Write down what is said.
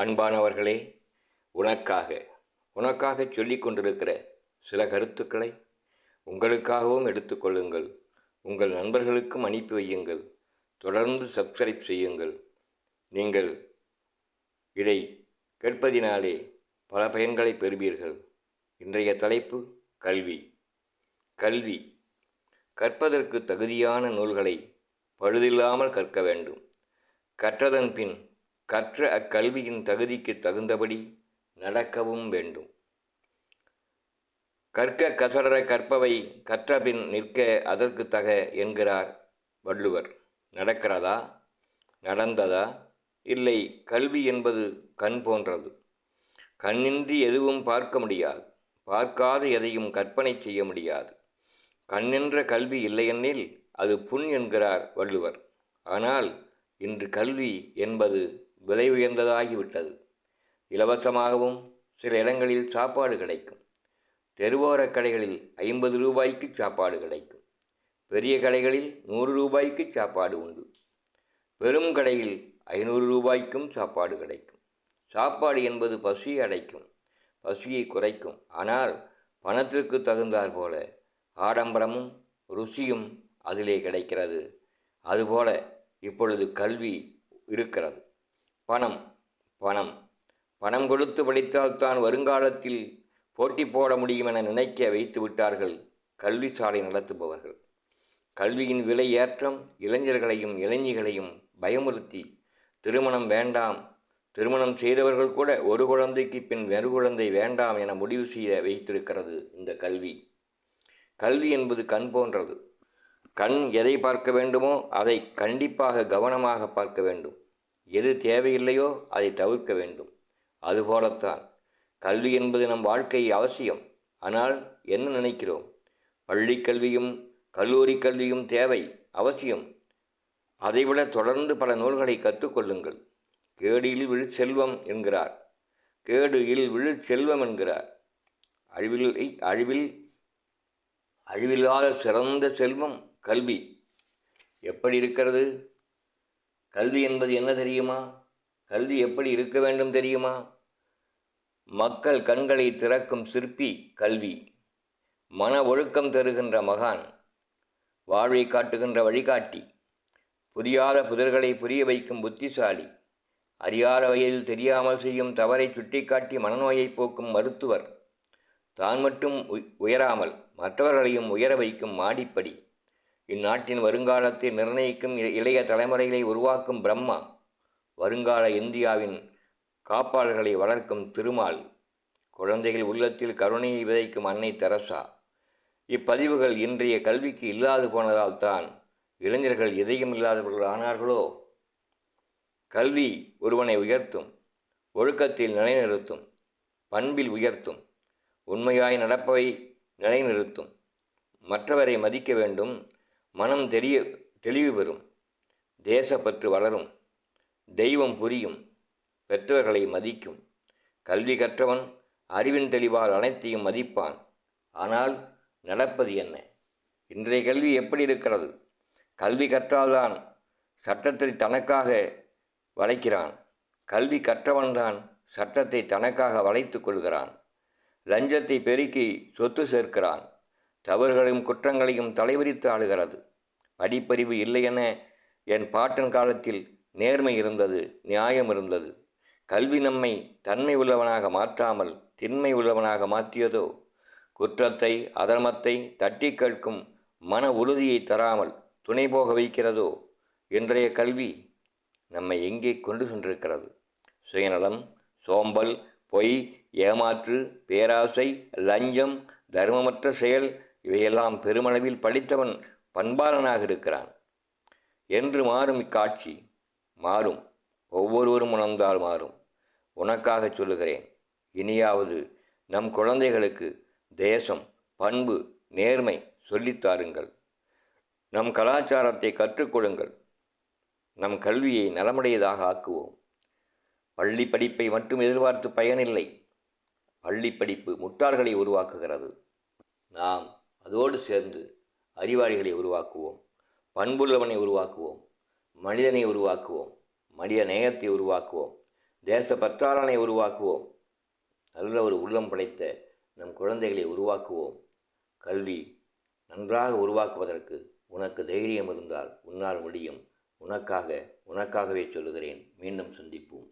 அன்பானவர்களே, உனக்காக உனக்காக சொல்லிக் கொண்டிருக்கிற சில கருத்துக்களை உங்களுக்காகவும் எடுத்துக்கொள்ளுங்கள். உங்கள் நண்பர்களுக்கும் அனுப்பி வையுங்கள். தொடர்ந்து சப்ஸ்கிரைப் செய்யுங்கள். நீங்கள் இதை கேட்பதினாலே பல பயன்களை பெறுவீர்கள். இன்றைய தலைப்பு கல்வி. கல்வி கற்பதற்கு தகுதியான நூல்களை பழுதில்லாமல் கற்க வேண்டும். கற்றதன் பின் கற்ற அக்கல்வியின் தகுதிக்கு தகுந்தபடி நடக்கவும் வேண்டும். கற்க கசடர கற்பவை கற்றபின் நிற்க அதற்கு தக என்கிறார் வள்ளுவர். நடக்கிறதா? நடந்ததா? இல்லை. கல்வி என்பது கண் போன்றது. கண்ணின்றி எதுவும் பார்க்க முடியாது. பார்க்காத எதையும் கற்பனை செய்ய முடியாது. கண்ணென்ற கல்வி இல்லையெனில் அது புண் என்கிறார் வள்ளுவர். ஆனால் இன்று கல்வி என்பது விலை உயர்ந்ததாகிவிட்டது. இலவசமாகவும் சில இடங்களில் சாப்பாடு கிடைக்கும். தெருவோரக் கடைகளில் 50 ரூபாய்க்கு சாப்பாடு கிடைக்கும். பெரிய கடைகளில் 100 ரூபாய்க்கு சாப்பாடு உண்டு. பெரும் கடையில் 500 ரூபாய்க்கும் சாப்பாடு கிடைக்கும். சாப்பாடு என்பது பசியை அடைக்கும், பசியை குறைக்கும். ஆனால் பணத்திற்கு தகுந்தாற் போல ஆடம்பரமும் ருசியும் அதிலே கிடைக்கிறது. அதுபோல இப்பொழுது கல்வி இருக்கிறது. பணம் பணம் பணம் கொடுத்து படித்தால்தான் வருங்காலத்தில் போட்டி போட முடியும் என நினைக்க வைத்து விட்டார்கள் கல்வி சாலை நடத்துபவர்கள். கல்வியின் விலை ஏற்றம் இளைஞர்களையும் இளைஞிகளையும் பயமுறுத்தி திருமணம் வேண்டாம், திருமணம் செய்தவர்கள் கூட ஒரு குழந்தைக்கு பின் வெறு குழந்தை வேண்டாம் என முடிவு செய்ய வைத்திருக்கிறது இந்த கல்வி. கல்வி என்பது கண் போன்றது. கண் எதை பார்க்க வேண்டுமோ அதை கண்டிப்பாக கவனமாக பார்க்க வேண்டும். எது தேவையில்லையோ அதை தவிர்க்க வேண்டும். அதுபோலத்தான் கல்வி என்பது நம் வாழ்க்கை அவசியம். ஆனால் என்ன நினைக்கிறோம்? பள்ளி கல்வியும் கல்லூரி கல்வியும் தேவை, அவசியம். அதைவிட தொடர்ந்து பல நூல்களை கற்றுக்கொள்ளுங்கள். கேடு இல் விழு செல்வம் என்கிறார். கேடு இல் விழு செல்வம் என்கிறார். அழிவில்லாத சிறந்த செல்வம் கல்வி. எப்படி இருக்கிறது? கல்வி என்பது என்ன தெரியுமா? கல்வி எப்படி இருக்க வேண்டும் தெரியுமா? மக்கள் கண்களை திறக்கும் சிற்பி கல்வி. மன ஒழுக்கம் தருகின்ற மகான், வாழ்வை காட்டுகின்ற வழிகாட்டி, புரியாத புதர்களை புரிய வைக்கும் புத்திசாலி, அறியாத வயதில் தெரியாமல் செய்யும் தவறை சுட்டிக்காட்டி மனநோயை போக்கும் மருத்துவர், தான் மட்டும் உயராமல் மற்றவர்களையும் உயர வைக்கும் மாடிப்படி, இந்நாட்டின் வருங்காலத்தை நிர்ணயிக்கும் இளைய தலைமுறைகளை உருவாக்கும் பிரம்மா, வருங்கால இந்தியாவின் காப்பாளர்களை வளர்க்கும் திருமால், குழந்தைகள் உள்ளத்தில் கருணையை விதைக்கும் அன்னை தெரசா. இப்பதிவுகள் இன்றைய கல்விக்கு இல்லாது போனதால் தான் இளைஞர்கள் எதையும் இல்லாதவர்கள் ஆனார்களோ. கல்வி ஒருவனை உயர்த்தும், ஒழுக்கத்தில் நிலைநிறுத்தும், பண்பில் உயர்த்தும், உண்மையாய் நடப்பவை நிலைநிறுத்தும், மற்றவரை மதிக்க வேண்டும், மனம் தெளிவு பெறும், தேசப்பற்று வளரும், தெய்வம் புரியும், பெற்றவர்களை மதிக்கும். கல்வி கற்றவன் அறிவின் தெளிவால் அனைத்தையும் மதிப்பான். ஆனால் நடப்பது என்ன? இன்றைய கல்வி எப்படி இருக்கிறது? கல்வி கற்றால்தான் சட்டத்தை தனக்காக வளைக்கிறான். கல்வி கற்றவன்தான் சட்டத்தை தனக்காக வளைத்து கொள்கிறான். லஞ்சத்தை பெருக்கி சொத்து சேர்க்கிறான். தவறுகளையும் குற்றங்களையும் தலைவிரித்து ஆளுகிறது. படிப்பறிவு இல்லையென என் பாட்டன் காலத்தில் நேர்மை இருந்தது, நியாயம் இருந்தது. கல்வி நம்மை தன்மை உள்ளவனாக மாற்றாமல் திண்மை உள்ளவனாக மாற்றியதோ? குற்றத்தை அதர்மத்தை தட்டி கேட்கும் மன உறுதியை தராமல் துணை போக வைக்கிறதோ? இன்றைய கல்வி நம்மை எங்கே கொண்டு சென்றிருக்கிறது? சுயநலம், சோம்பல், பொய், ஏமாற்று, பேராசை, லஞ்சம், தர்மமற்ற செயல், இவையெல்லாம் பெருமளவில் படித்தவன் பண்பாளனாக இருக்கிறான். என்று மாறும் இக்காட்சி? மாறும். ஒவ்வொருவரும் உணர்ந்தால் மாறும். உனக்காக சொல்லுகிறேன். இனியாவது நம் குழந்தைகளுக்கு தேசம், பண்பு, நேர்மை சொல்லித்தாருங்கள். நம் கலாச்சாரத்தை கற்றுக் கொடுங்கள். நம் கல்வியை நலமுடையதாக ஆக்குவோம். பள்ளி படிப்பை மட்டும் எதிர்பார்த்து பயனில்லை. பள்ளி படிப்பு முட்டாள்களை உருவாக்குகிறது. நாம் அதோடு சேர்ந்து அறிவாளிகளை உருவாக்குவோம், பண்புள்ளவனை உருவாக்குவோம், மனிதனை உருவாக்குவோம், மனித நேயத்தை உருவாக்குவோம். தேசப்பற்றாளனை உருவாக்குவோம். நல்ல ஒரு உள்ளம் படைத்த நம் குழந்தைகளை உருவாக்குவோம். கல்வி நன்றாக உருவாக்குவதற்கு உனக்கு தைரியம் இருந்தால் உன்னால் முடியும். உனக்காகவே சொல்லுகிறேன். மீண்டும் சந்திப்போம்.